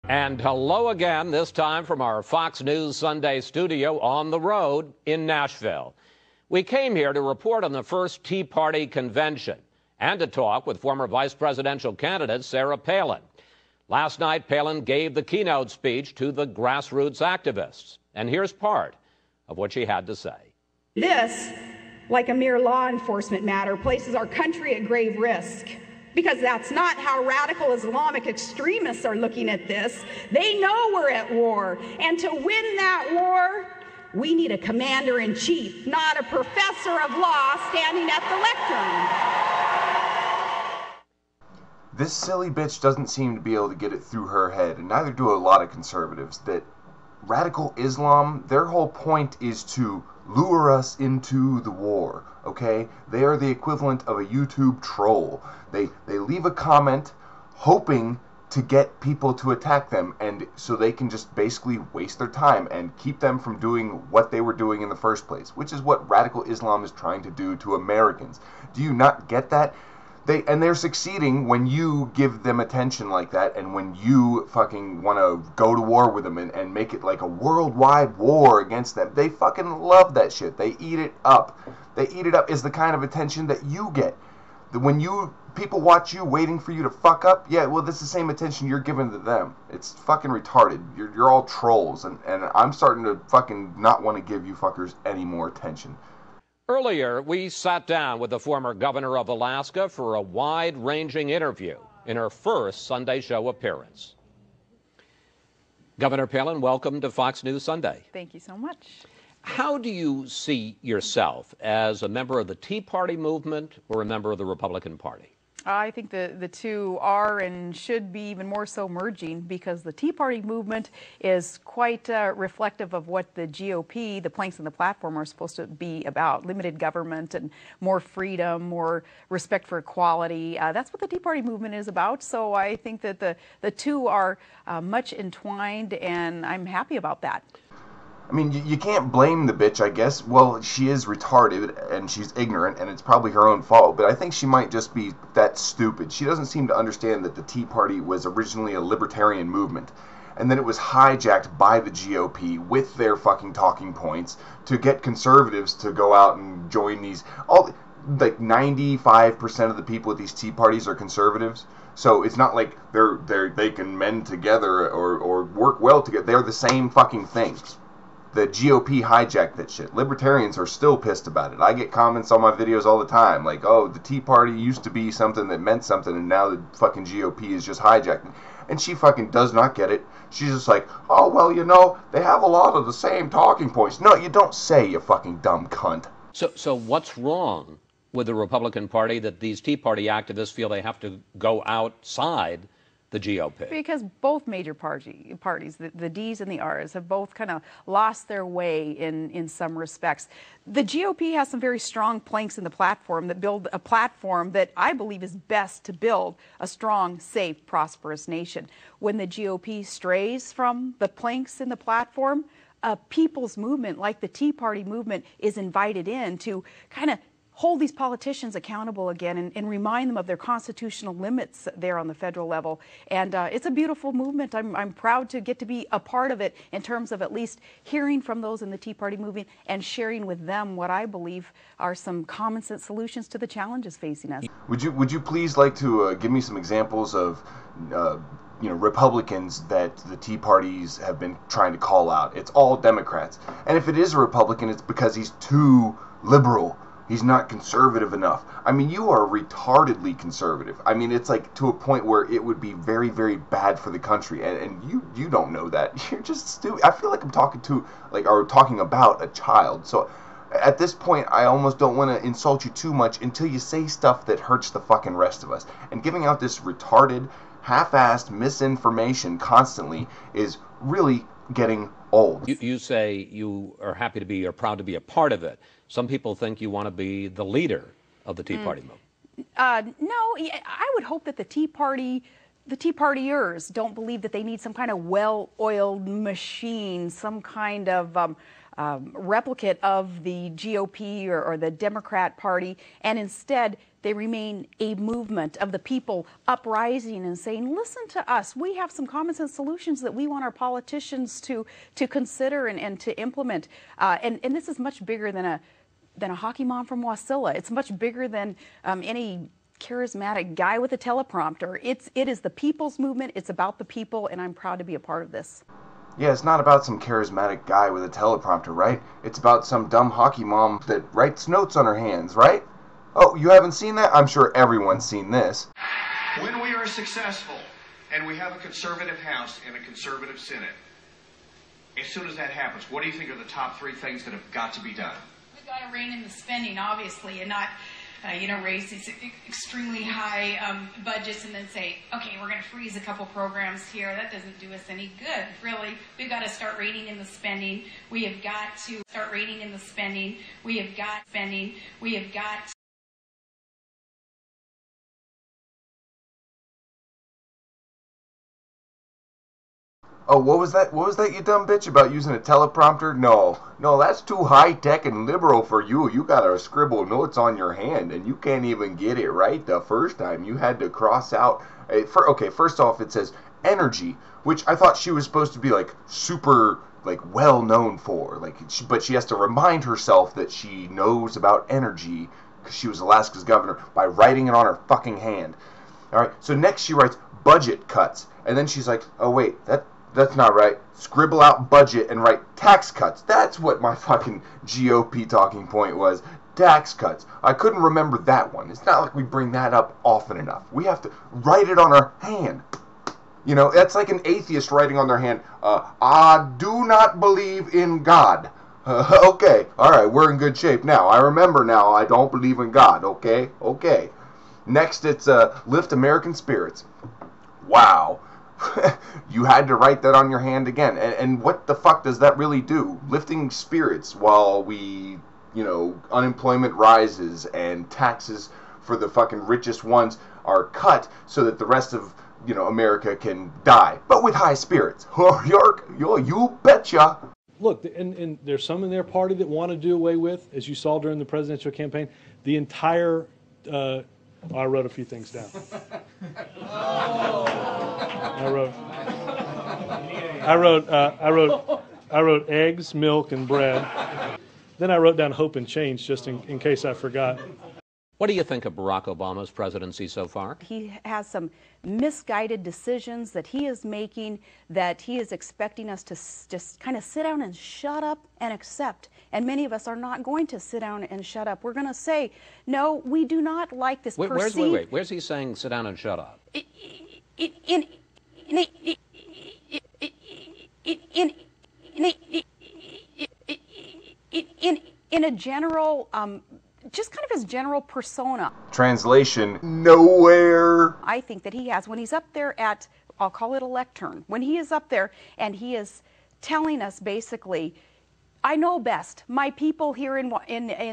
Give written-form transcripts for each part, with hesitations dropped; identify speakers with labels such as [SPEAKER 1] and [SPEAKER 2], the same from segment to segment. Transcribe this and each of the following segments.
[SPEAKER 1] And hello again, this time from our Fox News Sunday studio on the road in Nashville. We came here to report on the first Tea Party convention and to talk with former vice presidential candidate Sarah Palin. Last night, Palin gave the keynote speech to the grassroots activists. And here's part of what she had to say.
[SPEAKER 2] This, like a mere law enforcement matter, places our country at grave risk. Because that's not how radical Islamic extremists are looking at this. They know we're at war. And to win that war, we need a commander-in-chief, not a professor of law standing at the lectern.
[SPEAKER 3] This silly bitch doesn't seem to be able to get it through her head, and neither do a lot of conservatives, that radical Islam, their whole point is to lure us into the war, okay? They are the equivalent of a YouTube troll. They leave a comment hoping to get people to attack them, and so they can just basically waste their time and keep them from doing what they were doing in the first place, which is what radical Islam is trying to do to Americans. Do you not get that? They're succeeding when you give them attention like that, and when you fucking want to go to war with them and make it like a worldwide war against them. They fucking love that shit. They eat it up. They eat it up is the kind of attention that you get. When people watch you waiting for you to fuck up, yeah, well, that's the same attention you're giving to them. It's fucking retarded. You're all trolls, and I'm starting to fucking not want to give you fuckers any more attention.
[SPEAKER 1] Earlier, we sat down with the former governor of Alaska for a wide-ranging interview in her first Sunday show appearance. Governor Palin, welcome to Fox News Sunday.
[SPEAKER 4] Thank you so much.
[SPEAKER 1] How do you see yourself, as a member of the Tea Party movement or a member of the Republican Party?
[SPEAKER 4] I think the two are and should be even more so merging, because the Tea Party movement is quite reflective of what the GOP, the planks in the platform, are supposed to be about. Limited government and more freedom, more respect for equality. That's what the Tea Party movement is about. So I think that the two are much entwined, and I'm happy about that.
[SPEAKER 3] I mean, you can't blame the bitch, I guess. Well, she is retarded, and she's ignorant, and it's probably her own fault, but I think she might just be that stupid. She doesn't seem to understand that the Tea Party was originally a libertarian movement, and then it was hijacked by the GOP with their fucking talking points to get conservatives to go out and join these. Like 95% of the people at these Tea Parties are conservatives. So it's not like they can mend together or work well together. They're the same fucking thing. The GOP hijacked that shit. Libertarians are still pissed about it. I get comments on my videos all the time, like, oh, the Tea Party used to be something that meant something, and now the fucking GOP is just hijacking. And she fucking does not get it. She's just like, oh, well, you know, they have a lot of the same talking points. No, you don't say, you fucking dumb cunt.
[SPEAKER 1] So what's wrong with the Republican Party that these Tea Party activists feel they have to go outside the GOP?
[SPEAKER 4] Because both major parties, the Ds and the Rs, have both kind of lost their way in some respects. The GOP has some very strong planks in the platform that build a platform that I believe is best to build a strong, safe, prosperous nation. When the GOP strays from the planks in the platform, a people's movement like the Tea Party movement is invited in to kind of hold these politicians accountable again and remind them of their constitutional limits there on the federal level. And it's a beautiful movement. I'm proud to get to be a part of it in terms of at least hearing from those in the Tea Party movement and sharing with them what I believe are some common sense solutions to the challenges facing us.
[SPEAKER 3] Would you please like to give me some examples of Republicans that the Tea Parties have been trying to call out? It's all Democrats. And if it is a Republican, it's because he's too liberal. He's not conservative enough. I mean, you are retardedly conservative. I mean, it's like to a point where it would be very, very bad for the country. And you don't know that. You're just stupid. I feel like I'm talking about a child. So at this point, I almost don't want to insult you too much until you say stuff that hurts the fucking rest of us. And giving out this retarded, half-assed misinformation constantly is really getting old.
[SPEAKER 1] You say you are happy to be or proud to be a part of it. Some people think you want to be the leader of the Tea Party movement.
[SPEAKER 4] No, I would hope that the Tea Partiers don't believe that they need some kind of well-oiled machine, some kind of replicate of the GOP or the Democrat Party, and instead they remain a movement of the people uprising and saying, listen to us, we have some common sense solutions that we want our politicians to consider and to implement. And this is much bigger than a hockey mom from Wasilla. It's much bigger than any charismatic guy with a teleprompter. It is the people's movement. It's about the people, and I'm proud to be a part of this.
[SPEAKER 3] Yeah, it's not about some charismatic guy with a teleprompter, right? It's about some dumb hockey mom that writes notes on her hands, right? Oh, you haven't seen that? I'm sure everyone's seen this.
[SPEAKER 5] When we are successful and we have a conservative House and a conservative Senate, as soon as that happens, what do you think are the top 3 things that have got to be done?
[SPEAKER 6] We've got to rein in the spending, obviously, and not raise these extremely high budgets and then say, okay, we're going to freeze a couple programs here. That doesn't do us any good, really. We've got to start reining in the spending. We have got to start reining in the spending. We have got spending. We have got to.
[SPEAKER 3] Oh, what was that? What was that, you dumb bitch, about using a teleprompter? No, that's too high-tech and liberal for you. You gotta scribble notes on your hand, and you can't even get it right the first time. You had to cross out. Okay, first off, it says energy, which I thought she was supposed to be, like, super, like, well-known for. Like, but she has to remind herself that she knows about energy, because she was Alaska's governor, by writing it on her fucking hand. Alright, so next she writes budget cuts, and then she's like, oh wait, that's not right. Scribble out budget and write tax cuts. That's what my fucking GOP talking point was. Tax cuts. I couldn't remember that one. It's not like we bring that up often enough. We have to write it on our hand. You know, that's like an atheist writing on their hand, I do not believe in God. Okay, alright, we're in good shape now. I remember now I don't believe in God, okay. Next it's lift American spirits. Wow. You had to write that on your hand again. And what the fuck does that really do? Lifting spirits while unemployment rises and taxes for the fucking richest ones are cut so that the rest of, America can die. But with high spirits. You betcha.
[SPEAKER 7] Look, and there's some in their party that want to do away with, as you saw during the presidential campaign, the entire... I wrote a few things down. I wrote eggs, milk, and bread. Then I wrote down hope and change, just in case I forgot.
[SPEAKER 1] What do you think of Barack Obama's presidency so far?
[SPEAKER 4] He has some misguided decisions that he is making that he is expecting us to just kind of sit down and shut up and accept. And many of us are not going to sit down and shut up. We're going to say, no, we do not like this perceived...
[SPEAKER 1] Where's he saying sit down and shut up?
[SPEAKER 4] In a general... just kind of his general persona.
[SPEAKER 3] Translation, nowhere.
[SPEAKER 4] I think that he has, when he's up there at, I'll call it a lectern, when he is up there and he is telling us basically, I know best. My people here in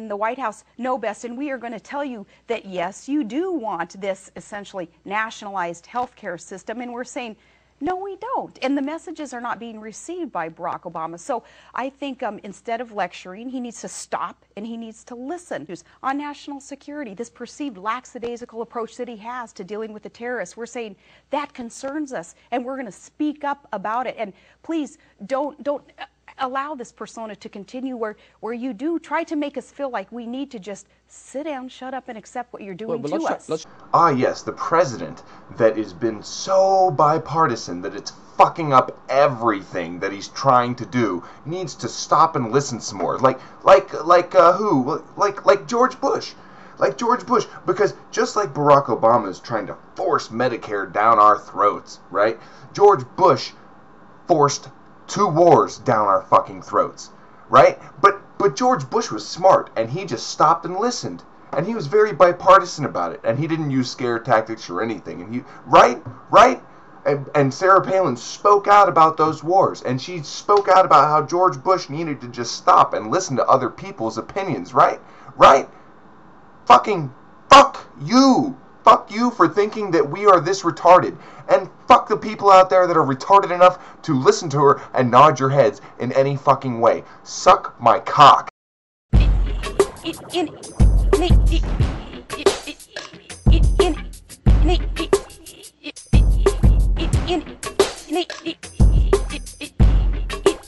[SPEAKER 4] the White House know best, and we are going to tell you that, yes, you do want this essentially nationalized healthcare system, and we're saying, no, we don't. And the messages are not being received by Barack Obama. So I think instead of lecturing, he needs to stop and he needs to listen. On national security, this perceived lackadaisical approach that he has to dealing with the terrorists, we're saying that concerns us, and we're going to speak up about it. And please don't allow this persona to continue where you do try to make us feel like we need to just sit down, shut up, and accept what you're doing to us.
[SPEAKER 3] Ah, yes, the president that has been so bipartisan that it's fucking up everything that he's trying to do needs to stop and listen some more. Like who? Like George Bush. Like George Bush, because just like Barack Obama is trying to force Medicare down our throats, right? George Bush forced 2 wars down our fucking throats, right? But George Bush was smart, and he just stopped and listened, and he was very bipartisan about it, and he didn't use scare tactics or anything, and right? And Sarah Palin spoke out about those wars, and she spoke out about how George Bush needed to just stop and listen to other people's opinions, right? Fucking fuck you! fuck you for thinking that we are this retarded. And fuck the people out there that are retarded enough to listen to her and nod your heads in any fucking way. Suck my cock.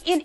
[SPEAKER 8] In